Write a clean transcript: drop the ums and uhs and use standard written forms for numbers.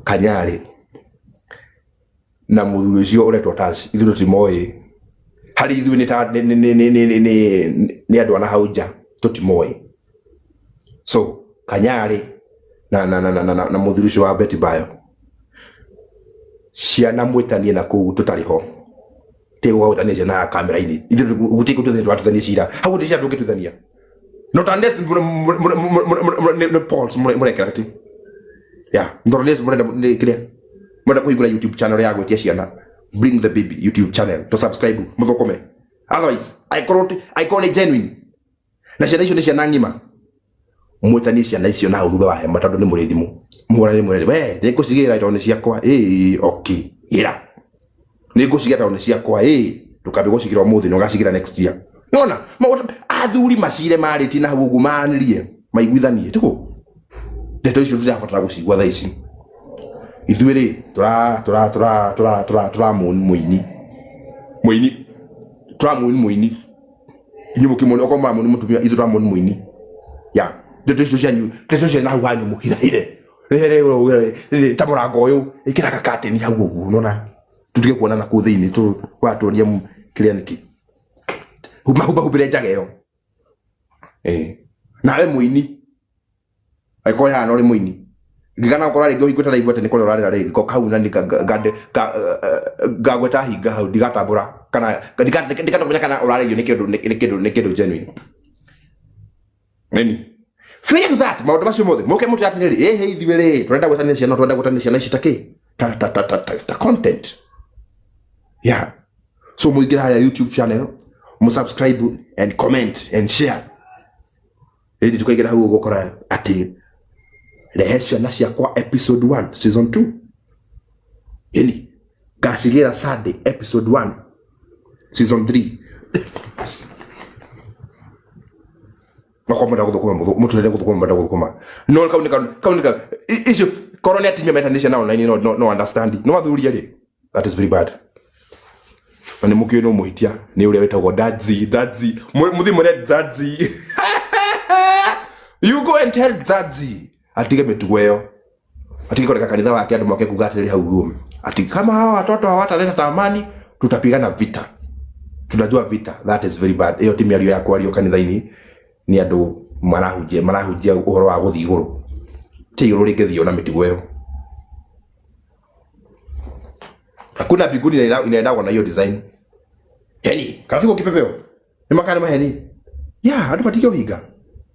Kanyari na muthuri ucio uretwo Tash ithuĩ tũtimoĩ hari ithuĩ nĩ andũ ana hauja tũtimoĩ so Kanyari na muthuri ucio wa Betty Bayo ciana mwĩtanie na kũu tũtarĩ ho tego gũtania na kamera-inĩ ithuĩ gũtikũ tũthanie twatũthania cira hau ndĩ cia ndũngĩtuthania no unless Pauls mũrekera kati unless mũrenda kĩrĩa mwenda kũhingũra YouTube channel ya gwĩtia ciana bring the baby YouTube channel to subscribe mũthokome otherwise I call it genuine na ciana icio nĩ ciana ng'ima mwĩtanie ciana icio na thutha wa hema tondũ nĩ mũrĩthimũ mũhũra nĩ mũrĩthimũ we nĩ ngũcigĩra tondũ nĩ ciakwa okay ira nĩ ngũcigĩra tondũ nĩ ciakwa ndũkambe gũcigĩra ũmũthĩ na ũgacigira next year nona athuri macire marĩti na hau ũguo manĩrie maiguithanie tũkũ ndeto icio tũrabatara gũcigua thaa ici ithuĩ rĩ mũini inyuĩ mũkĩmwona okorwo mũni mũtumia ithuĩ mũini ndeto icio na hau hanyu mũhithahire ta mũrango ũyũ ĩkĩraga curtain hau ũguo nona tutige kuonana kũu thĩinĩ twatuonia kĩrĩa nĩkĩ mahumbire njaga ĩyo nawe mũini aikore hana uri muini ngigana ukora rĩngĩ ũhingũte live atĩ nĩ kũrĩa ũrarĩra rĩngĩ ko hau na ngagweta hinga hau ndigatambũra kana ndigatomenya kana ũrarĩrio nĩ kĩndũ genuine nini fair that maũndũ macio mothe mũke mũtũ atĩ rĩ ithuĩ rĩ tũrenda gwetania ciana ici ta content so mũingĩra harĩa YouTube channel subscribe and comment and share ĩndĩ tukaigĩra hau ũgũkora atĩ rehe ciana ciakwa episode 1 season 2 ili ngacigĩra Sunday episode 1 season 3 makomenda gũthũkũma mũtũrende gũthũkũma no kaunika icio korone atimia metanisha na online no understand no mathuria rĩ that is very bad Mane mukio no muhitia ni ule wetagwo Dadzi muthi mure Dadzi you go and tell Dadzi atige mitugo yo atige kore kanitha wake andu moke kugatiri hau guo ati kama hawa watoto hawataleta tamani tutapigana vita tunajua vita that is very bad iyo timu yao yakwa rio kanitha-ini ni andu marahujia uhoro wa guthi iguru ti iguru rikithio na mitugo yo hakuna biguni inaendagwa na hiyo design yani kafiko kipepeo ni makani maheni andu matikio higa